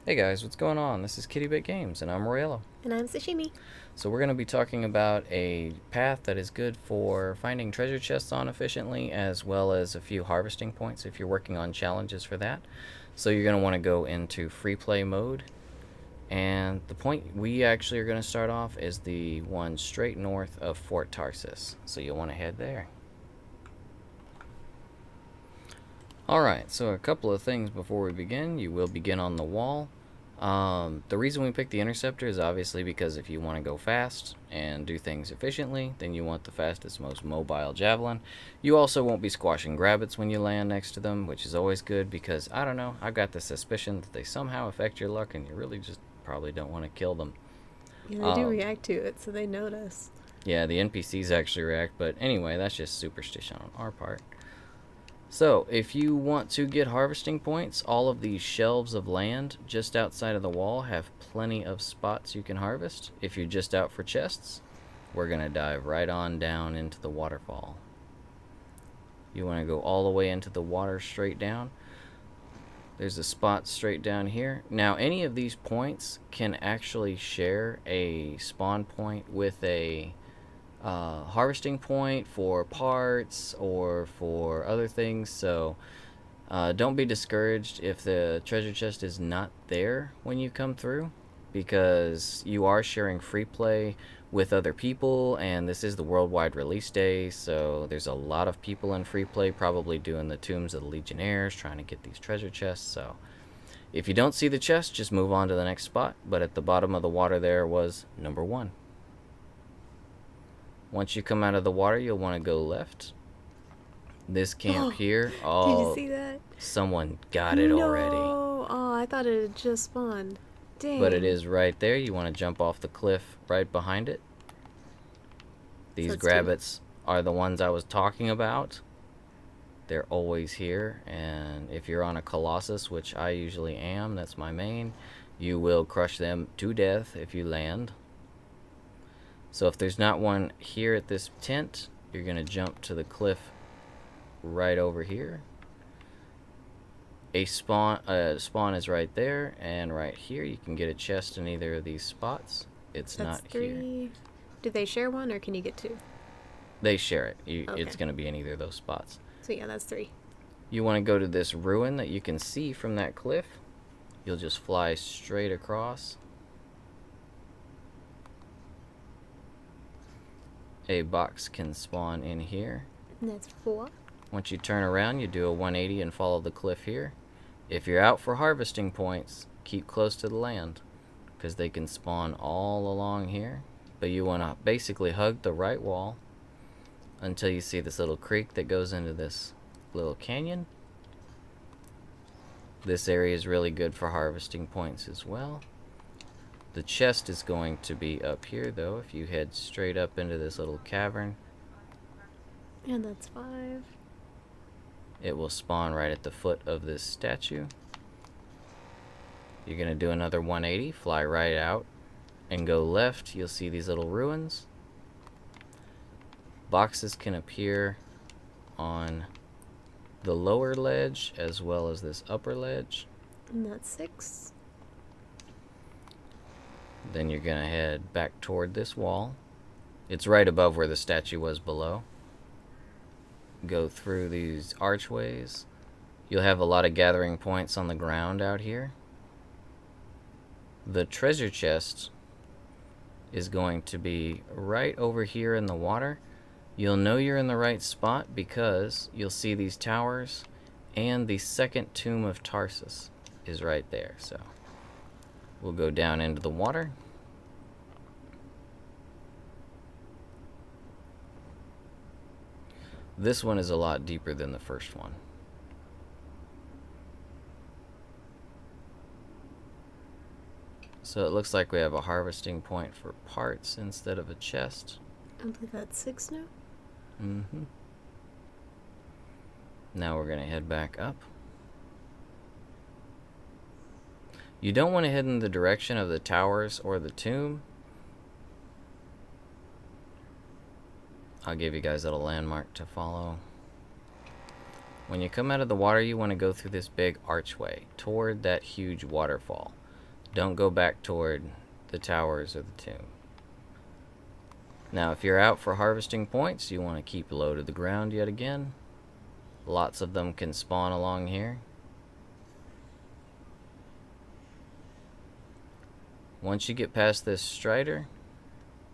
Hey guys, what's going on? This is KittyBitGames, and I'm Royello. And I'm Sashimi. So we're going to be talking about a path that is good for finding treasure chests on efficiently, as well as a few harvesting points if you're working on challenges for that. So you're going to want to go into free play mode, and the point we actually are going to start off is the one straight north of Fort Tarsis. So you'll want to head there. Alright, so a couple of things before we begin. You will begin on the wall. The reason we picked the interceptor is obviously because if you want to go fast and do things efficiently, then you want the fastest, most mobile javelin. You also won't be squashing grabbits when you land next to them, which is always good because, I don't know, I've got the suspicion that they somehow affect your luck and you really just probably don't want to kill them. Yeah, they do react to it, so they notice. Yeah, the NPCs actually react, but anyway, that's just superstition on our part. So, if you want to get harvesting points, all of these shelves of land just outside of the wall have plenty of spots you can harvest. If you're just out for chests, we're going to dive right on down into the waterfall. You want to go all the way into the water straight down. There's a spot straight down here. Now, any of these points can actually share a spawn point with a harvesting point for parts or for other things, so don't be discouraged if the treasure chest is not there when you come through, because you are sharing free play with other people, and this is the worldwide release day, so there's a lot of people in free play probably doing the Tombs of the Legionnaires trying to get these treasure chests. So if you don't see the chest, just move on to the next spot, but at the bottom of the water there was number 1. Once you come out of the water, you'll want to go left. This camp here, Did you see that? Someone got it already. Oh, I thought it had just spawned. Dang. But it is right there. You want to jump off the cliff right behind it. These grabbits are the ones I was talking about. They're always here, and if you're on a Colossus, which I usually am, that's my main, you will crush them to death if you land. So if there's not one here at this tent, you're going to jump to the cliff right over here. A spawn is right there, and right here you can get a chest in either of these spots. That's not 3. Here. Do they share one, or can you get 2? They share it. It's going to be in either of those spots. So yeah, that's 3. You want to go to this ruin that you can see from that cliff. You'll just fly straight across. A box can spawn in here. And that's 4. Once you turn around, you do a 180 and follow the cliff here. If you're out for harvesting points, keep close to the land, because they can spawn all along here. But you want to basically hug the right wall until you see this little creek that goes into this little canyon. This area is really good for harvesting points as well. The chest is going to be up here, though, if you head straight up into this little cavern. And that's 5. It will spawn right at the foot of this statue. You're going to do another 180, fly right out, and go left. You'll see these little ruins. Boxes can appear on the lower ledge as well as this upper ledge. And that's 6. Then you're going to head back toward this wall. It's right above where the statue was below. Go through these archways. You'll have a lot of gathering points on the ground out here. The treasure chest is going to be right over here in the water. You'll know you're in the right spot because you'll see these towers, and the second tomb of Tarsus is right there. So we'll go down into the water. This one is a lot deeper than the first one. So it looks like we have a harvesting point for parts instead of a chest. I believe that's 6 now. Mm-hmm. Now we're going to head back up. You don't want to head in the direction of the towers or the tomb. I'll give you guys a little landmark to follow. When you come out of the water, you want to go through this big archway toward that huge waterfall. Don't go back toward the towers or the tomb. Now, if you're out for harvesting points, you want to keep low to the ground yet again. Lots of them can spawn along here. Once you get past this strider,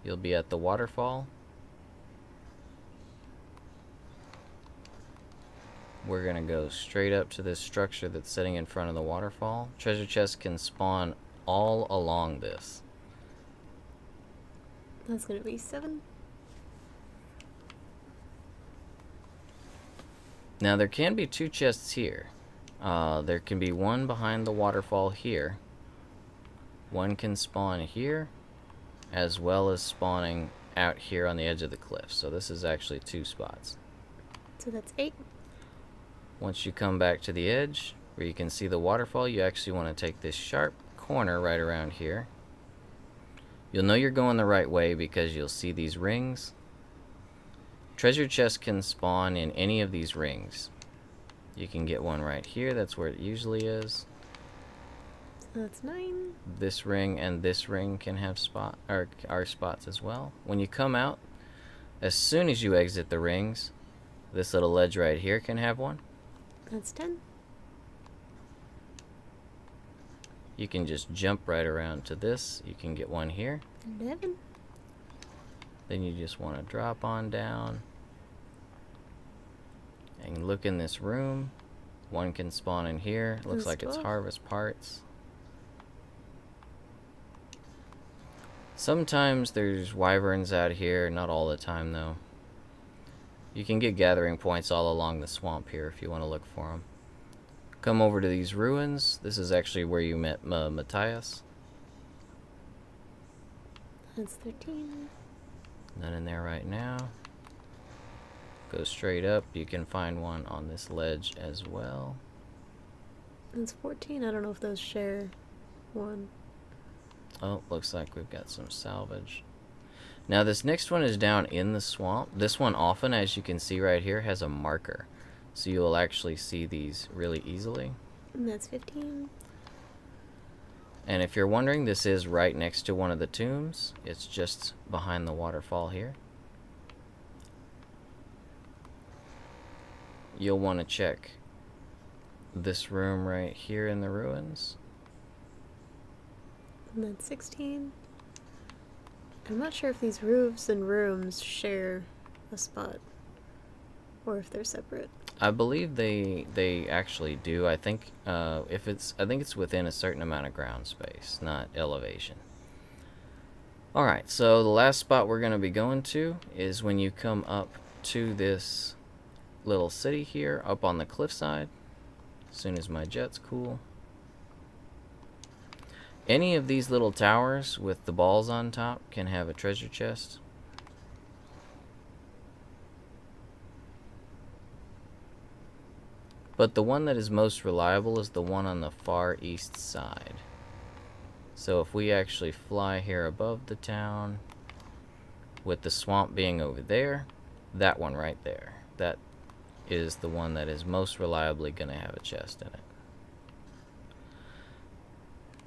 you'll be at the waterfall. We're going to go straight up to this structure that's sitting in front of the waterfall. Treasure chests can spawn all along this. That's gonna be 7. Now there can be 2 chests here. There can be one behind the waterfall here. One can spawn here, as well as spawning out here on the edge of the cliff. So this is actually 2 spots. So that's 8. Once you come back to the edge, where you can see the waterfall, you actually want to take this sharp corner right around here. You'll know you're going the right way because you'll see these rings. Treasure chests can spawn in any of these rings. You can get one right here, that's where it usually is. So that's 9. This ring and this ring can have are spots as well. When you come out, as soon as you exit the rings, this little ledge right here can have one. That's 10. You can just jump right around to this. You can get one here. 11. Then you just want to drop on down and look in this room. One can spawn in here. Looks like it's 12. harvest parts. Sometimes there's wyverns out here, not all the time though. You can get gathering points all along the swamp here if you want to look for them. Come over to these ruins. This is actually where you met Matthias. That's 13. None in there right now. Go straight up. You can find one on this ledge as well. That's 14. I don't know if those share one. Oh, looks like we've got some salvage. Now this next one is down in the swamp. This one often, as you can see right here, has a marker. So you'll actually see these really easily. And that's 15. And if you're wondering, this is right next to one of the tombs. It's just behind the waterfall here. You'll want to check this room right here in the ruins. And that's 16. I'm not sure if these roofs and rooms share a spot or if they're separate. I believe they actually do. I think I think it's within a certain amount of ground space, not elevation. All right, so the last spot we're going to be going to is when you come up to this little city here up on the cliffside. As soon as my jet's cool. Any of these little towers with the balls on top can have a treasure chest. But the one that is most reliable is the one on the far east side. So if we actually fly here above the town, with the swamp being over there, that one right there, that is the one that is most reliably going to have a chest in it.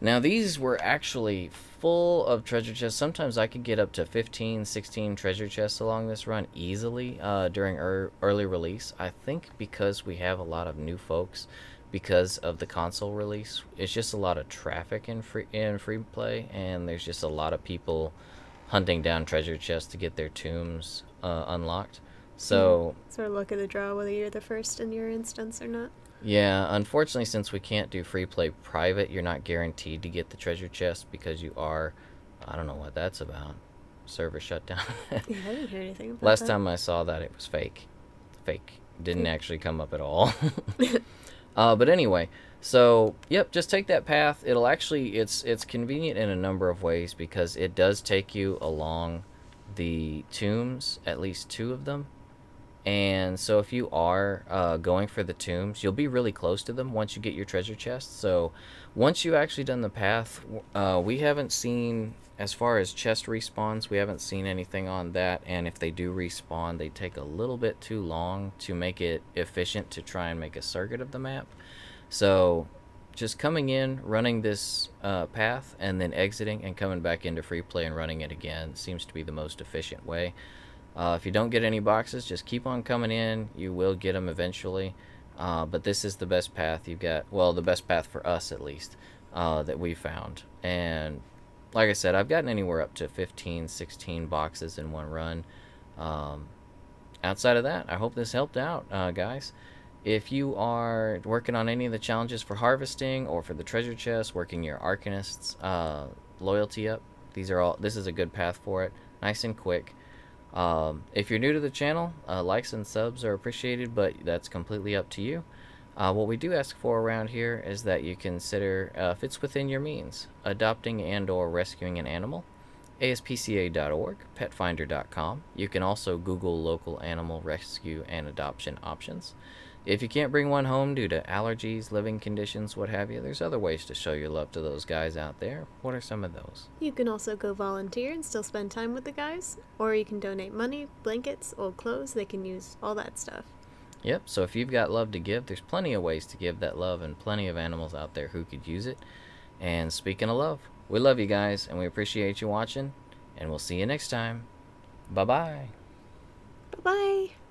Now these were actually full of treasure chests. Sometimes I could get up to 15, 16 treasure chests along this run easily during early release. I think because we have a lot of new folks, because of the console release, it's just a lot of traffic in free play, and there's just a lot of people hunting down treasure chests to get their tombs unlocked. So sort of luck of the draw whether you're the first in your instance or not. yeah, unfortunately, since we can't do free play private, you're not guaranteed to get the treasure chest because you are, I don't know what that's about. Server shutdown. Yeah, I didn't hear anything about Last that. time I saw that, it was fake. Fake. Didn't actually come up at all. But anyway, so yep, just take that path. It'll actually, it's convenient in a number of ways because it does take you along the tombs, at least 2 of them. And so if you are going for the tombs, you'll be really close to them once you get your treasure chest. So once you've actually done the path, we haven't seen, as far as chest respawns, we haven't seen anything on that. And if they do respawn, they take a little bit too long to make it efficient to try and make a circuit of the map. So just coming in, running this path, and then exiting and coming back into free play and running it again seems to be the most efficient way. If you don't get any boxes, just keep on coming in. You will get them eventually. But this is the best path you've got. Well, the best path for us, at least, that we found. And like I said, I've gotten anywhere up to 15, 16 boxes in one run. Outside of that, I hope this helped out, guys. If you are working on any of the challenges for harvesting or for the treasure chest, working your Arcanist's loyalty up, this is a good path for it. Nice and quick. If you're new to the channel, likes and subs are appreciated, but that's completely up to you. What we do ask for around here is that you consider, if it's within your means, adopting and or rescuing an animal. ASPCA.org, petfinder.com. You can also Google local animal rescue and adoption options. If you can't bring one home due to allergies, living conditions, what have you, there's other ways to show your love to those guys out there. What are some of those? You can also go volunteer and still spend time with the guys, or you can donate money, blankets, old clothes. They can use all that stuff. Yep, so if you've got love to give, there's plenty of ways to give that love and plenty of animals out there who could use it. And speaking of love, we love you guys and we appreciate you watching, and we'll see you next time. Bye-bye. Bye-bye.